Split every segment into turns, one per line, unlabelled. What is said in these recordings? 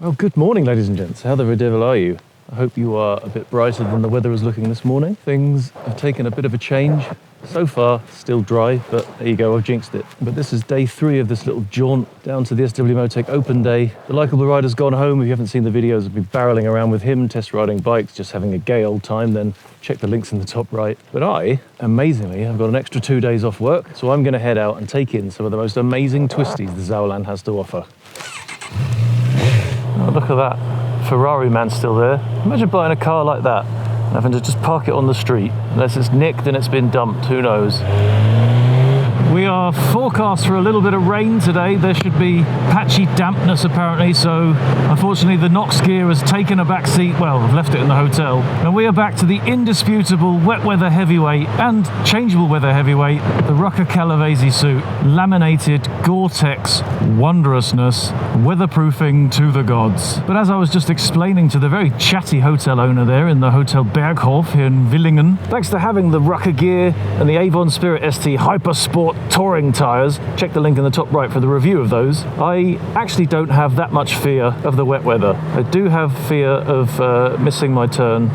Well, good morning, ladies and gents. How the devil are you? I hope you are a bit brighter than the weather is looking this morning. Things have taken a bit of a change. So far, still dry, but there you go, I've jinxed it. But this is day 3 of this little jaunt down to the SW Motech open day. The likeable rider's gone home. If you haven't seen the videos, I've been barreling around with him, test riding bikes, just having a gay old time. Then check the links in the top right. But I, amazingly, have got an extra 2 days off work, so I'm gonna head out and take in some of the most amazing twisties the Sauerland has to offer. Oh, look at that. Ferrari man's still there. Imagine buying a car like that and having to just park it on the street. Unless it's nicked and it's been dumped, who knows? We are forecast for a little bit of rain today. There should be patchy dampness apparently, so unfortunately the Nox gear has taken a back seat. Well, I've left it in the hotel. And we are back to the indisputable wet weather heavyweight and changeable weather heavyweight, the Rucker Calavese suit, laminated Gore-Tex wondrousness, weatherproofing to the gods. But as I was just explaining to the very chatty hotel owner there in the Hotel Berghof here in Villingen, thanks to having the Rucker gear and the Avon Spirit ST Hypersport touring tyres, check the link in the top right for the review of those, I actually don't have that much fear of the wet weather. I do have fear of missing my turn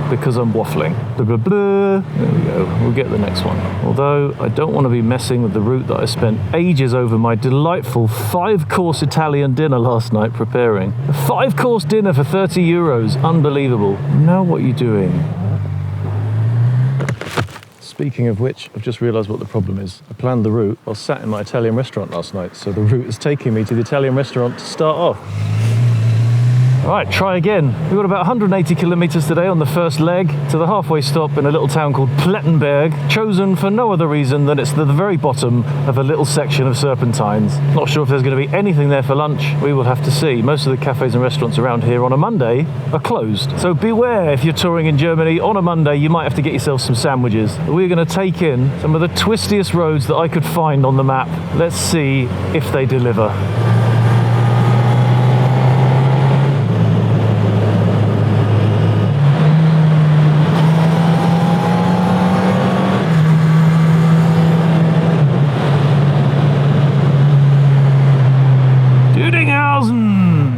because I'm waffling. Blah, blah, blah. There we go, we'll get the next one. Although I don't want to be messing with the route that I spent ages over my delightful 5-course Italian dinner last night preparing. A 5-course dinner for 30 euros, unbelievable. Now what are you doing? Speaking of which, I've just realised what the problem is. I planned the route while sat in my Italian restaurant last night, so the route is taking me to the Italian restaurant to start off. All right, try again. We've got about 180 kilometres today on the first leg to the halfway stop in a little town called Plettenberg, chosen for no other reason than it's the very bottom of a little section of serpentines. Not sure if there's going to be anything there for lunch. We will have to see. Most of the cafes and restaurants around here on a Monday are closed. So beware if you're touring in Germany on a Monday, you might have to get yourself some sandwiches. We're going to take in some of the twistiest roads that I could find on the map. Let's see if they deliver.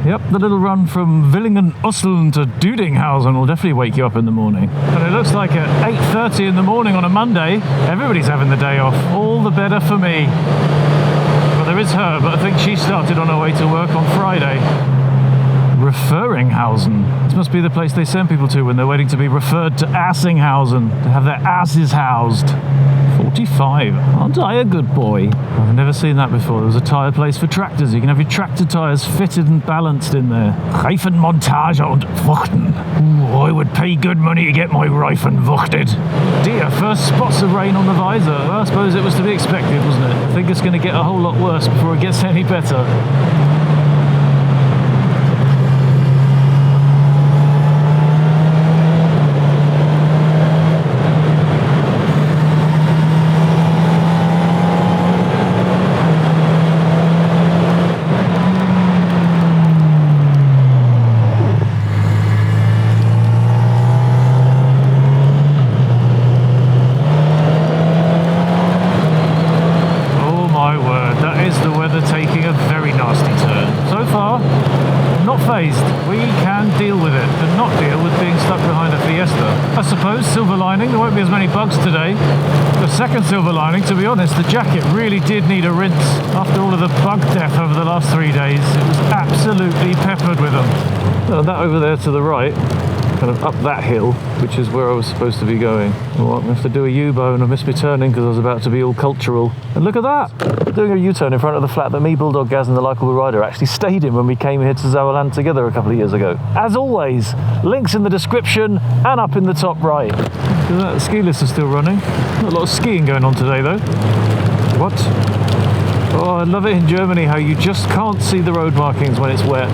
Yep, the little run from Villingen-Usseln to Dudinghausen will definitely wake you up in the morning. And it looks like at 8:30 in the morning on a Monday, everybody's having the day off. All the better for me. Well, there is her, but I think she started on her way to work on Friday. Referringhausen. This must be the place they send people to when they're waiting to be referred to Assinghausen, to have their asses housed. 45. Aren't I a good boy? I've never seen that before. There was a tyre place for tractors. You can have your tractor tyres fitted and balanced in there. Reifenmontage und Wuchten. Ooh, I would pay good money to get my Reifen wuchted. Dear, first spots of rain on the visor. Well, I suppose it was to be expected, wasn't it? I think it's going to get a whole lot worse before it gets any better. We can deal with it, but not deal with being stuck behind a Fiesta. I suppose, silver lining, there won't be as many bugs today. The second silver lining, to be honest, the jacket really did need a rinse. After all of the bug death over the last 3 days, it was absolutely peppered with them. That over there to the right, kind of up that hill, which is where I was supposed to be going. Well, I'm going to have to do a U-bone. I missed my turning because I was about to be all cultural. And look at that! Doing a U-turn in front of the flat that me, Bulldog Gaz and the likeable rider actually stayed in when we came here to Sauerland together a couple of years ago. As always, links in the description and up in the top right. Look at that, the ski lifts are still running. Not a lot of skiing going on today though. What? Oh, I love it in Germany how you just can't see the road markings when it's wet.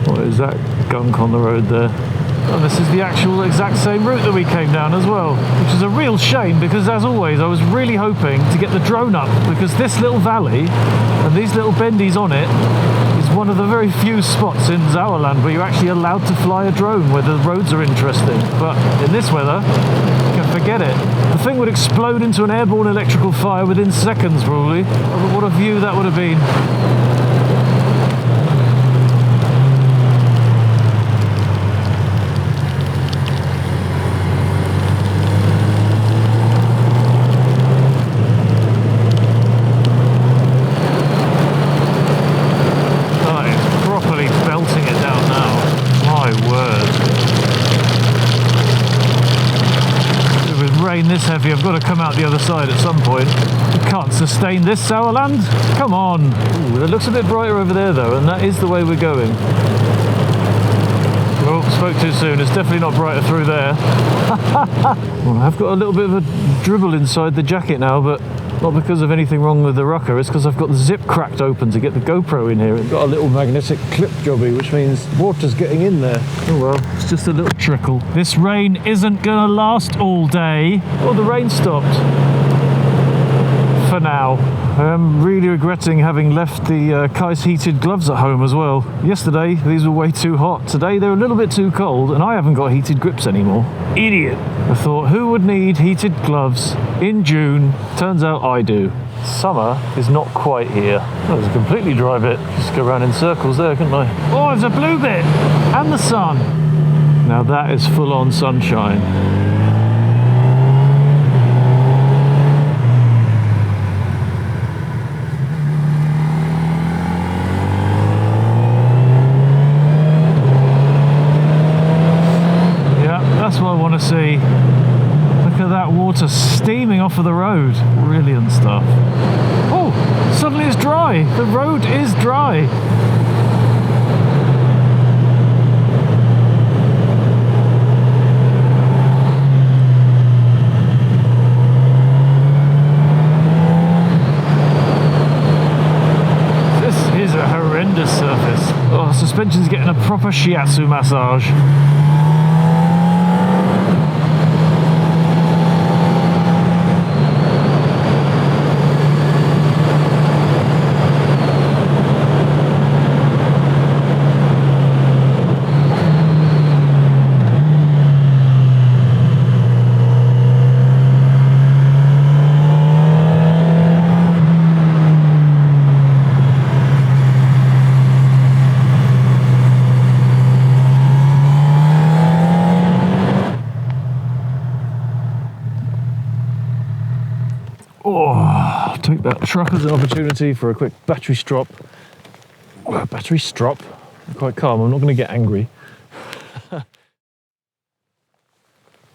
What is that gunk on the road there? And this is the actual exact same route that we came down as well, which is a real shame because, as always, I was really hoping to get the drone up because this little valley and these little bendies on it is one of the very few spots in Sauerland where you're actually allowed to fly a drone where the roads are interesting. But in this weather, you can forget it. The thing would explode into an airborne electrical fire within seconds, probably. What a view that would have been. this heavy, I've got to come out the other side at some point. I can't sustain this, Sauerland. Come on. Ooh, it looks a bit brighter over there though, and that is the way we're going. Oh, spoke too soon. It's definitely not brighter through there. Well, I've got a little bit of a dribble inside the jacket now, but not because of anything wrong with the rocker. It's because I've got the zip cracked open to get the GoPro in here. It's got a little magnetic clip jobby, which means water's getting in there. Oh well, it's just a little trickle. This rain isn't gonna last all day. Oh, the rain stopped. For now. I'm really regretting having left the Kai's heated gloves at home as well. Yesterday, these were way too hot. Today, they're a little bit too cold, and I haven't got heated grips anymore. Idiot. I thought, who would need heated gloves in June? Turns out I do. Summer is not quite here. That was a completely dry bit. Just go around in circles there, couldn't I? Oh, there's a blue bit! And the sun. Now that is full-on sunshine. That's what I want to see. Look at that water steaming off of the road. Brilliant stuff. Oh, suddenly it's dry. The road is dry. This is a horrendous surface. Oh, suspension's getting a proper shiatsu massage. Oh, take that truck as an opportunity for a quick battery strop. Battery strop? I'm quite calm, I'm not going to get angry.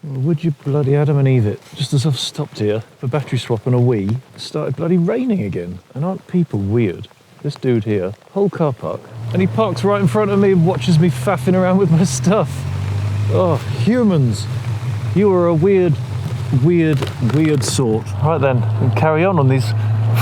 Would you bloody Adam and Eve it? Just as I've stopped here for battery swap and a wee, it started bloody raining again. And aren't people weird? This dude here, whole car park, and he parks right in front of me and watches me faffing around with my stuff. Oh, humans, you are a weird sort. Right then, we'll carry on these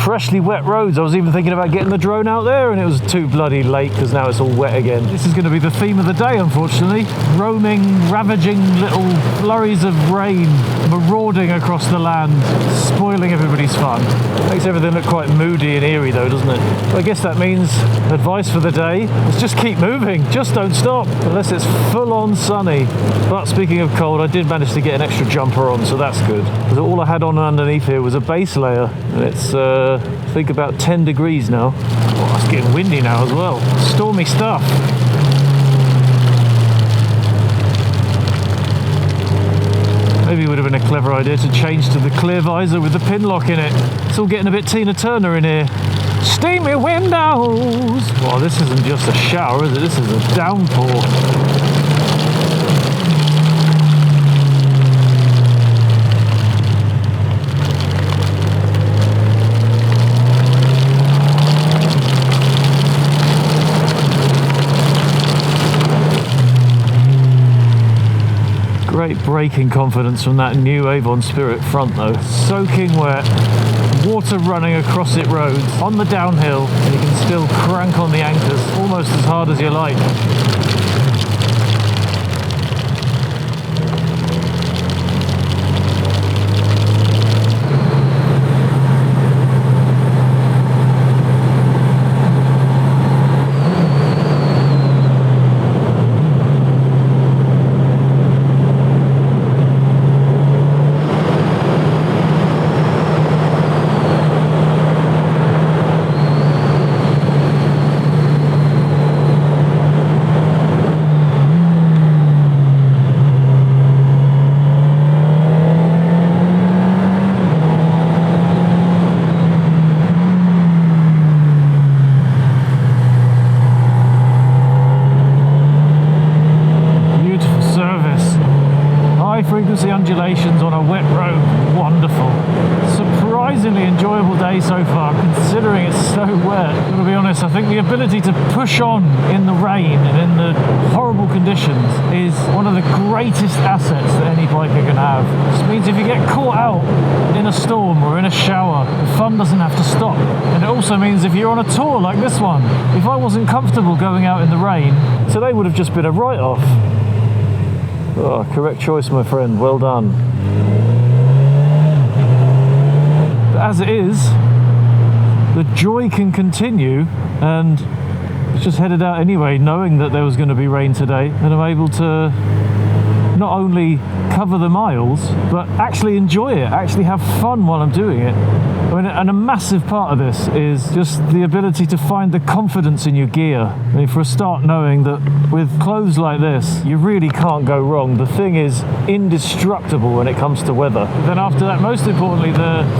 freshly wet roads. I was even thinking about getting the drone out there, and it was too bloody late because now it's all wet again. This is going to be the theme of the day, unfortunately. Roaming, ravaging little flurries of rain, marauding across the land, spoiling everybody's fun. Makes everything look quite moody and eerie though, doesn't it? So I guess that means advice for the day is just keep moving, just don't stop, unless it's full-on sunny. But speaking of cold, I did manage to get an extra jumper on, so that's good. Because all I had on underneath here was a base layer, and it's I think about 10 degrees now. Oh, it's getting windy now as well. Stormy stuff. Maybe it would have been a clever idea to change to the clear visor with the pin lock in it. It's all getting a bit Tina Turner in here. Steamy windows! Well, this isn't just a shower, is it? This is a downpour. Great braking confidence from that new Avon Spirit front though. Soaking wet, water running across it roads, on the downhill, and you can still crank on the anchors almost as hard as you like. smooths the undulations on a wet road. Wonderful. Surprisingly enjoyable day so far, considering it's so wet. To be honest, I think the ability to push on in the rain and in the horrible conditions is one of the greatest assets that any biker can have. This means if you get caught out in a storm or in a shower, the fun doesn't have to stop. And it also means if you're on a tour like this one, if I wasn't comfortable going out in the rain, today would have just been a write-off. Oh, correct choice, my friend. Well done. But as it is, the joy can continue, and I just headed out anyway, knowing that there was going to be rain today, and I'm able to not only cover the miles, but actually enjoy it, actually have fun while I'm doing it. I mean, and a massive part of this is just the ability to find the confidence in your gear. I mean, for a start, knowing that with clothes like this, you really can't go wrong. The thing is indestructible when it comes to weather. Then after that, most importantly,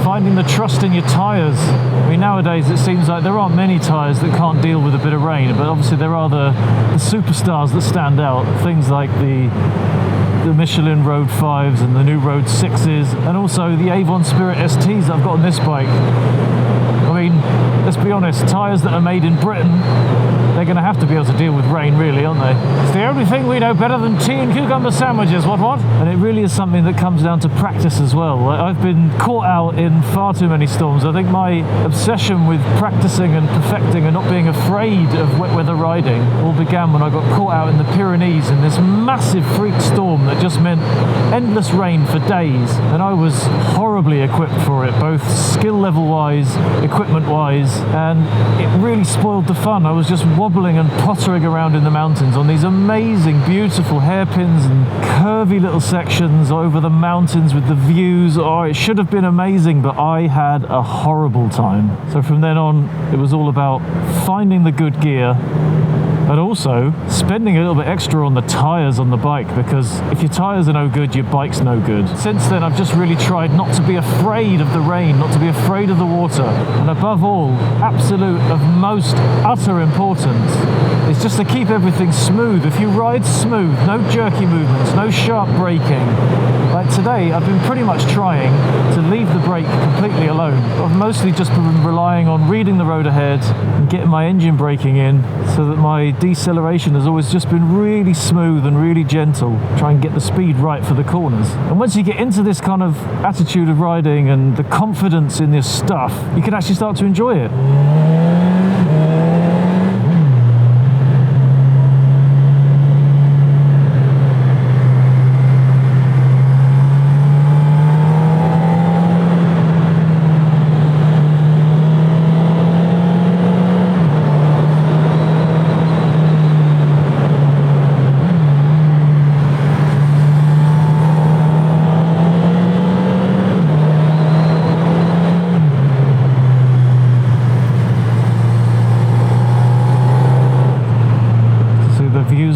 finding the trust in your tyres. I mean, nowadays it seems like there aren't many tyres that can't deal with a bit of rain, but obviously there are the superstars that stand out. Things like the Michelin Road 5s and the new Road 6s, and also the Avon Spirit STs that I've got on this bike. I mean, let's be honest, tyres that are made in Britain, they're going to have to be able to deal with rain, really, aren't they? It's the only thing we know better than tea and cucumber sandwiches, what? And it really is something that comes down to practice as well. Like, I've been caught out in far too many storms. I think my obsession with practicing and perfecting and not being afraid of wet weather riding all began when I got caught out in the Pyrenees in this massive freak storm that just meant endless rain for days. And I was horribly equipped for it, both skill level wise, equipment wise, and it really spoiled the fun. I was just wobbling and pottering around in the mountains on these amazing, beautiful hairpins and curvy little sections over the mountains with the views. Oh, it should have been amazing, but I had a horrible time. So from then on, it was all about finding the good gear, and also spending a little bit extra on the tyres on the bike, because if your tyres are no good, your bike's no good. Since then, I've just really tried not to be afraid of the rain, not to be afraid of the water, and above all, absolute of most utter importance, is just to keep everything smooth. If you ride smooth, no jerky movements, no sharp braking. Like today, I've been pretty much trying to leave the brake completely alone. I've mostly just been relying on reading the road ahead and getting my engine braking in, so that my deceleration has always just been really smooth and really gentle. Try and get the speed right for the corners. And once you get into this kind of attitude of riding and the confidence in this stuff, you can actually start to enjoy it.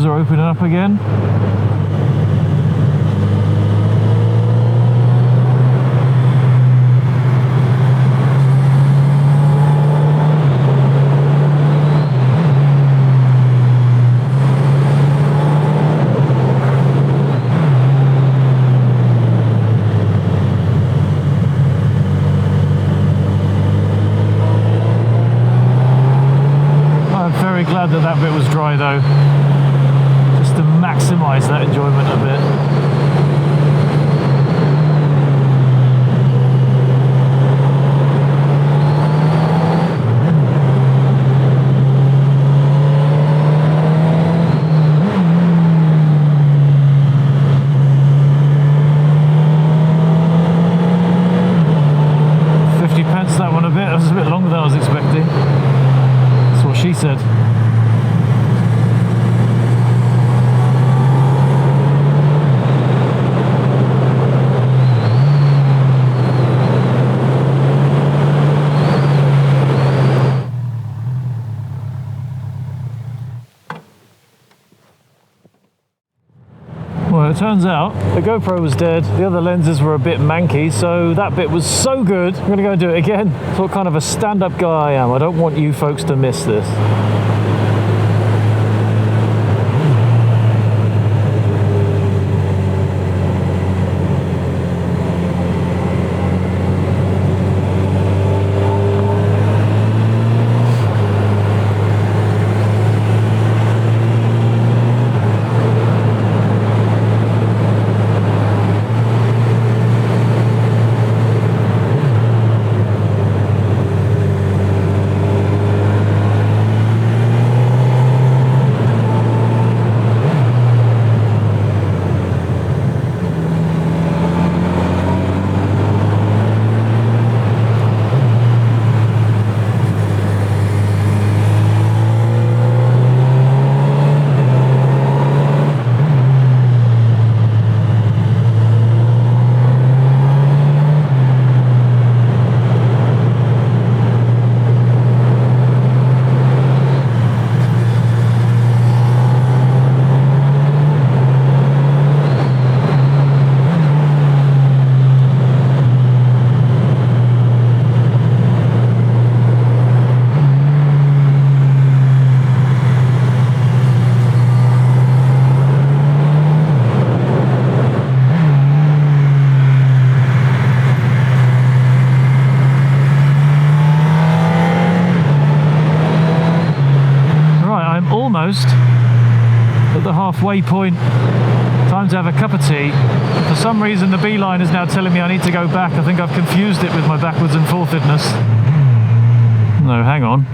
Opening up again. I'm very glad that that bit was dry though, to maximise that enjoyment a bit. 50 pence that one a bit. That was a bit longer than I was expecting. That's what she said. Well, it turns out the GoPro was dead, the other lenses were a bit manky, so that bit was so good, I'm gonna go and do it again. That's what kind of a stand-up guy I am. I don't want you folks to miss this. almost at the halfway point. Time to have a cup of tea. For some reason the Beeline is now telling me I need to go back. I think I've confused it with my backwards and forwardness. No, hang on.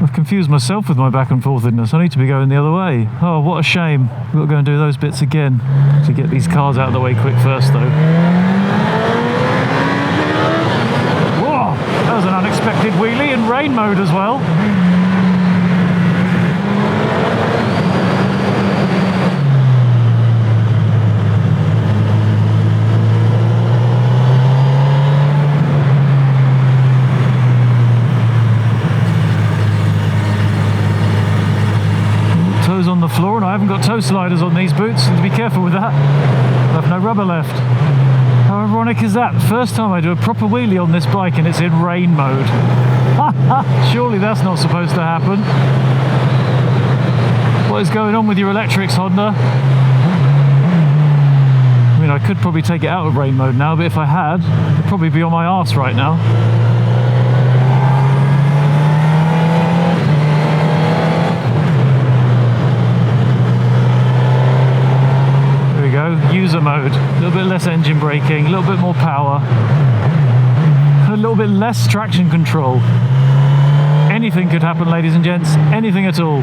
I've confused myself with my back and forwardness. I need to be going the other way. Oh, what a shame. We've got to go and do those bits again. To get these cars out of the way quick first though. Whoa! That was an unexpected wheelie in rain mode as well. On the floor, and I haven't got toe sliders on these boots, and to be careful with that. I have no rubber left. How ironic is that? First time I do a proper wheelie on this bike and it's in rain mode. Surely that's not supposed to happen. What is going on with your electrics, Honda? I mean, I could probably take it out of rain mode now, but if I had, I'd probably be on my arse right now. User mode, a little bit less engine braking, a little bit more power, a little bit less traction control. Anything could happen, ladies and gents, anything at all.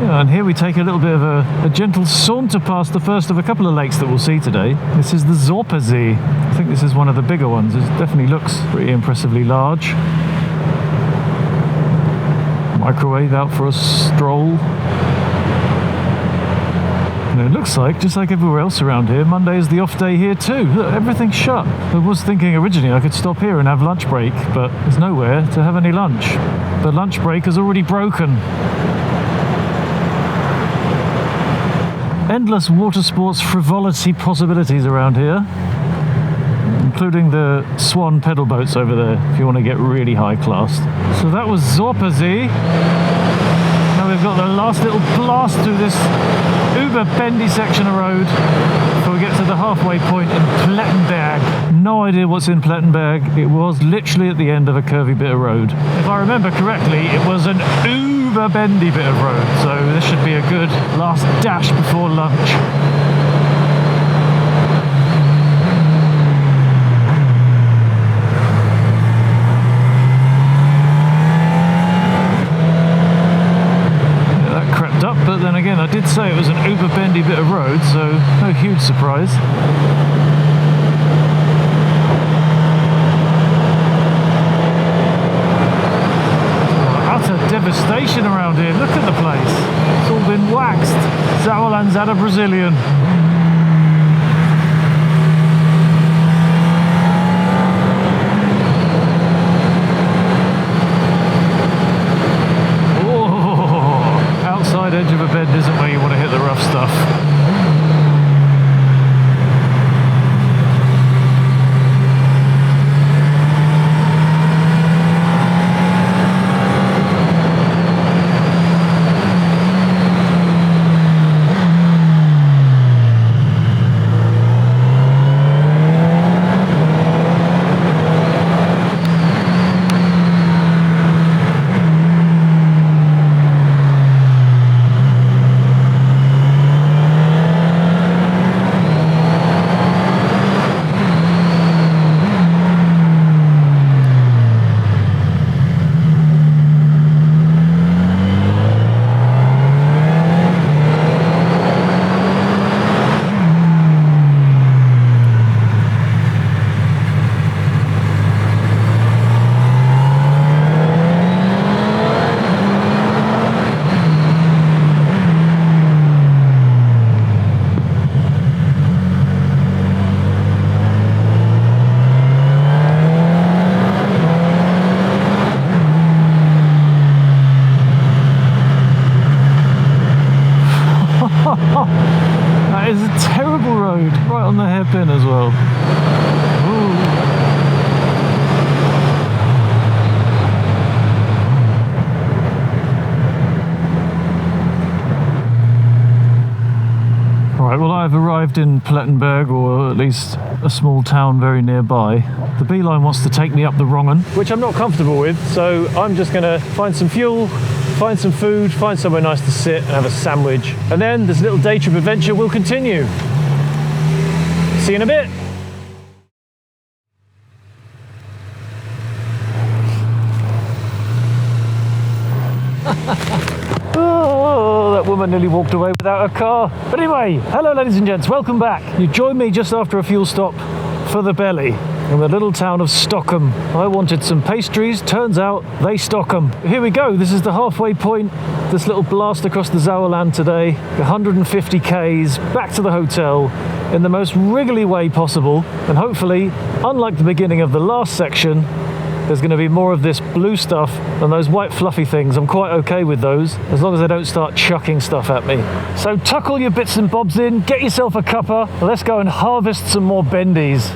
And here we take a little bit of a gentle saunter past the first of a couple of lakes that we'll see today. This is the Zorpersee. I think this is one of the bigger ones. It definitely looks pretty impressively large. Microwave out for a stroll. And it looks like, just like everywhere else around here, Monday is the off day here too. Look, everything's shut. I was thinking originally I could stop here and have lunch break, but there's nowhere to have any lunch. The lunch break is already broken. Endless water sports frivolity possibilities around here, including the Swan pedal boats over there if you want to get really high class. So that was Zorpersee. Now we've got the last little blast through this uber bendy section of road before we get to the halfway point in Plettenberg. No idea what's in Plettenberg. It was literally at the end of a curvy bit of road. If I remember correctly, it was an uber bendy bit of road, so this should be a good last dash before lunch. Up, but then again I did say it was an uber bendy bit of road, so no huge surprise. Utter devastation around here. Look at the place, it's all been waxed. Sauerland's had a Brazilian. Edge of a bend isn't where you want to hit the rough stuff. That is a terrible road, right on the hairpin as well. Right, well, I've arrived in Plettenberg, or at least a small town very nearby. The Beeline wants to take me up the wrong one, which I'm not comfortable with, so I'm just going to find some fuel, find some food, find somewhere nice to sit and have a sandwich. And then this little day trip adventure will continue. See you in a bit. Oh, that woman nearly walked away without her car. But anyway, hello ladies and gents, welcome back. You joined me just after a fuel stop for the belly in the little town of Stockholm. I wanted some pastries, turns out they stock them. Here we go, this is the halfway point, this little blast across the Sauerland today, 150 Ks, back to the hotel in the most wriggly way possible, and hopefully, unlike the beginning of the last section, there's going to be more of this blue stuff than those white fluffy things. I'm quite okay with those, as long as they don't start chucking stuff at me. So tuck all your bits and bobs in, get yourself a cuppa, let's go and harvest some more bendies.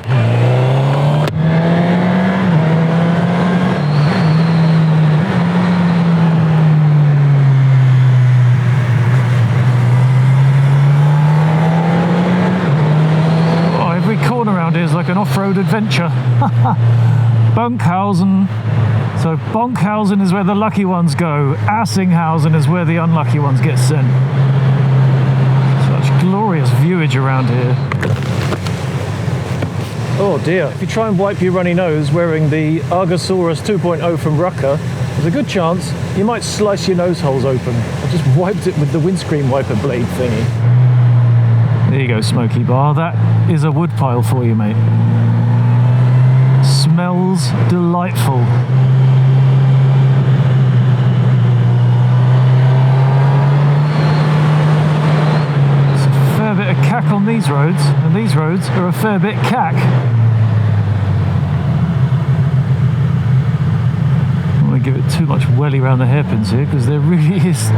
Oh, every corner around here is like an off-road adventure. Bunkhausen. So Bonkhausen is where the lucky ones go. Assinghausen is where the unlucky ones get sent. Such glorious viewage around here. Oh dear. If you try and wipe your runny nose wearing the Argosaurus 2.0 from Rucker, there's a good chance you might slice your nose holes open. I just wiped it with the windscreen wiper blade thingy. There you go, Smoky Bar. That is a wood pile for you, mate. Smells delightful. It's a fair bit of cack on these roads, and these roads are a fair bit cack. I don't want to give it too much welly around the hairpins here, because there really is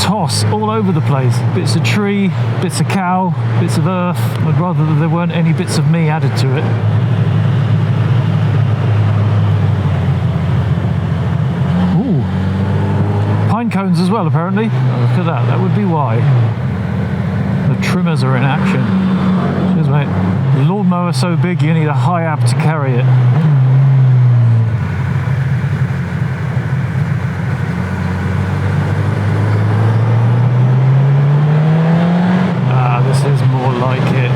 toss all over the place. Bits of tree, bits of cow, bits of earth. I'd rather that there weren't any bits of me added to it. Pine cones as well, apparently. Oh, look at that, that would be why. The trimmers are in action. Cheers, mate. The lawnmower so big you need a high ab to carry it. Ah, this is more like it.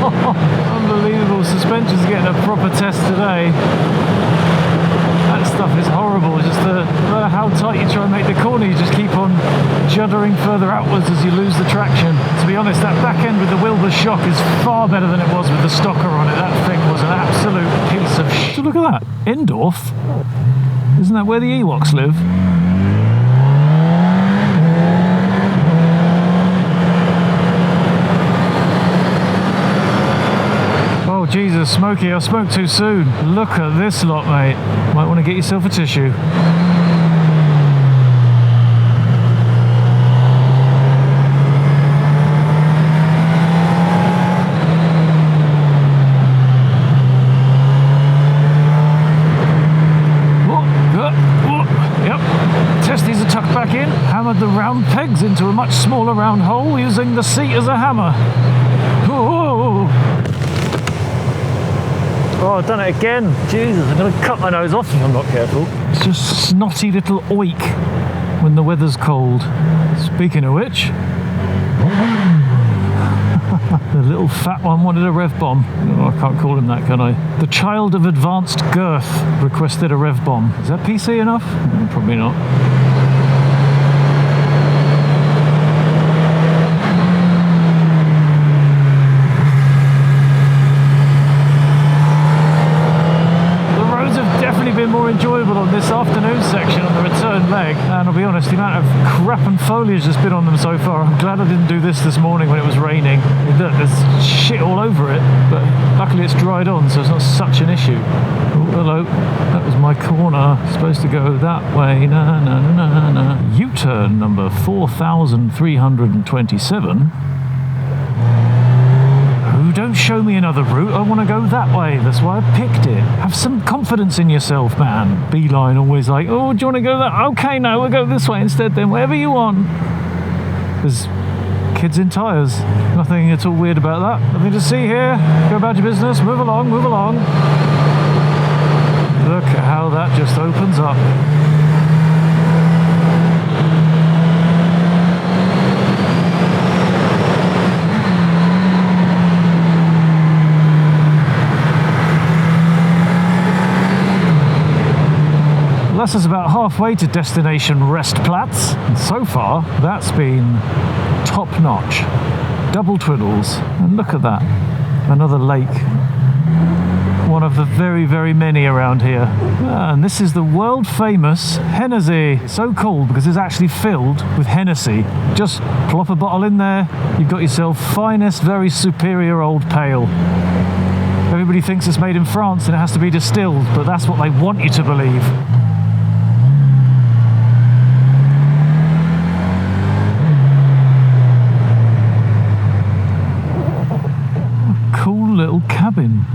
Unbelievable, suspension's getting a proper test today. That stuff is horrible, just no matter how tight you try and make the corner, you just keep on juddering further outwards as you lose the traction. To be honest, that back end with the Wilbur shock is far better than it was with the stocker on it. That thing was an absolute piece of shit. So look at that, Endorf. Isn't that where the Ewoks live? Oh Jesus, Smokey, I spoke too soon. Look at this lot, mate. Might want to get yourself a tissue. Yep. Testes are tucked back in. Hammered the round pegs into a much smaller round hole using the seat as a hammer. Whoa. Oh, I've done it again. Jesus, I'm going to cut my nose off if I'm not careful. It's just snotty little oik when the weather's cold. Speaking of which, the little fat one wanted a rev bomb. Oh, I can't call him that, can I? The child of advanced girth requested a rev bomb. Is that PC enough? Probably not. the amount of crap and foliage that's been on them so far. I'm glad I didn't do this morning when it was raining. Look, there's shit all over it, but luckily it's dried on, so it's not such an issue. Oh, hello. That was my corner. Supposed to go that way. Na na na na. U-turn number 4327. Don't show me another route, I want to go that way, that's why I picked it. Have some confidence in yourself, man. Beeline always like, oh, do you want to go that? Okay, no, we'll go this way instead then, whatever you want. There's kids in tyres. Nothing at all weird about that. Nothing to see here. Go about your business, move along, move along. Look at how that just opens up. That's us about halfway to destination Restplatz, and so far that's been top notch. Double twiddles, and look at that, another lake, one of the very, very many around here. And this is the world famous Hennessy, so called because it's actually filled with Hennessy. Just plop a bottle in there, you've got yourself finest, very superior old pale. Everybody thinks it's made in France and it has to be distilled, but that's what they want you to believe. Cool little cabin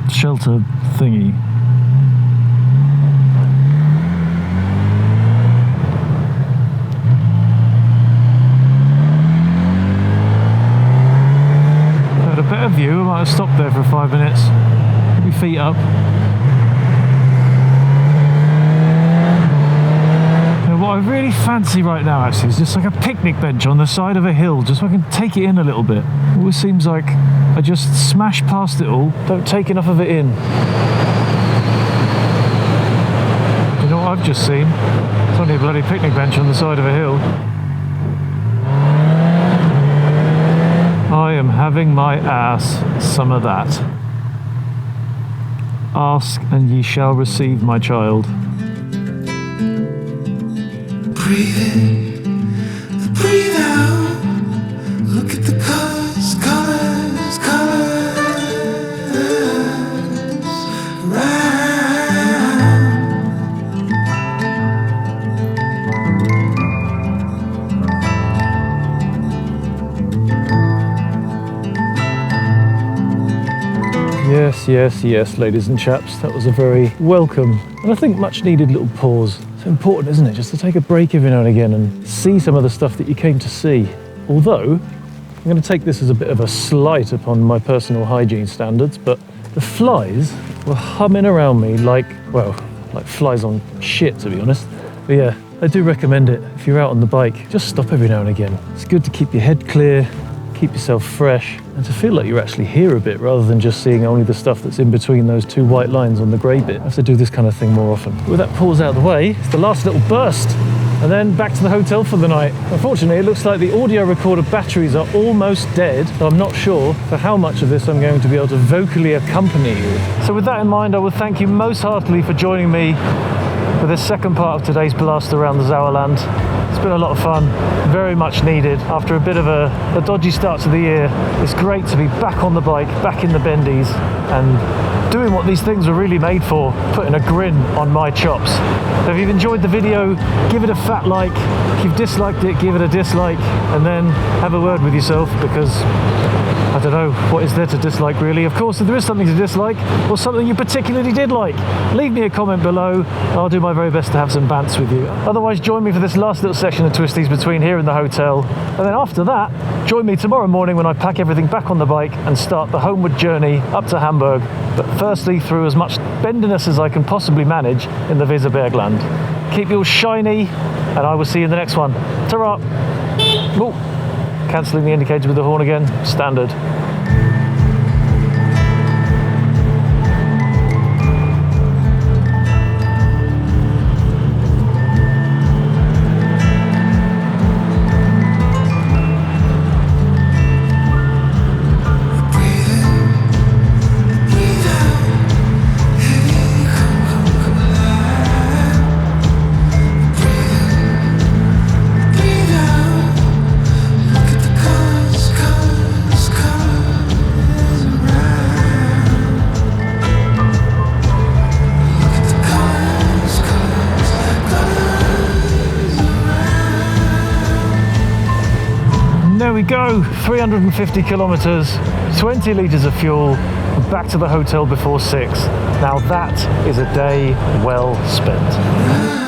shelter thingy. Had a better view, I might have stopped there for 5 minutes. Put my feet up. And what I really fancy right now actually is just like a picnic bench on the side of a hill, just so I can take it in a little bit. It always seems like I just smash past it all, don't take enough of it in. You know what I've just seen? It's only a bloody picnic bench on the side of a hill. I am having my ass some of that. Ask and ye shall receive, my child.
Breathe in, breathe out. Look at the colors, colors, colors round.
Yes, yes, yes, ladies and chaps, that was a very welcome and I think much needed little pause. It's important, isn't it, just to take a break every now and again and see some of the stuff that you came to see. Although, I'm going to take this as a bit of a slight upon my personal hygiene standards, but the flies were humming around me like, well, like flies on shit, to be honest. But yeah, I do recommend it. If you're out on the bike, just stop every now and again. It's good to keep your head clear, keep yourself fresh, and to feel like you're actually here a bit rather than just seeing only the stuff that's in between those two white lines on the grey bit. I have to do this kind of thing more often. With that pause out of the way, it's the last little burst, and then back to the hotel for the night. Unfortunately, it looks like the audio recorder batteries are almost dead, so I'm not sure for how much of this I'm going to be able to vocally accompany you. So with that in mind, I would thank you most heartily for joining me for this second part of today's blast around the Sauerland. It's been a lot of fun, very much needed. After a bit of a dodgy start to the year, it's great to be back on the bike, back in the bendies, and doing what these things were really made for, putting a grin on my chops. So if you've enjoyed the video, give it a fat like. If you've disliked it, give it a dislike, and then have a word with yourself, because I don't know, what is there to dislike really? Of course, if there is something to dislike, or something you particularly did like, leave me a comment below. I'll do my very best to have some bants with you. Otherwise, join me for this last little section of Twisties between here and the hotel. And then after that, join me tomorrow morning when I pack everything back on the bike and start the homeward journey up to Hamburg. But firstly, through as much bendiness as I can possibly manage in the Weserbergland. Keep you all shiny, and I will see you in the next one. Ta-ra! Oh, cancelling the indicator with the horn again, standard. go. 350 kilometers, 20 liters of fuel, and back to the hotel before 6. Now that is a day well spent.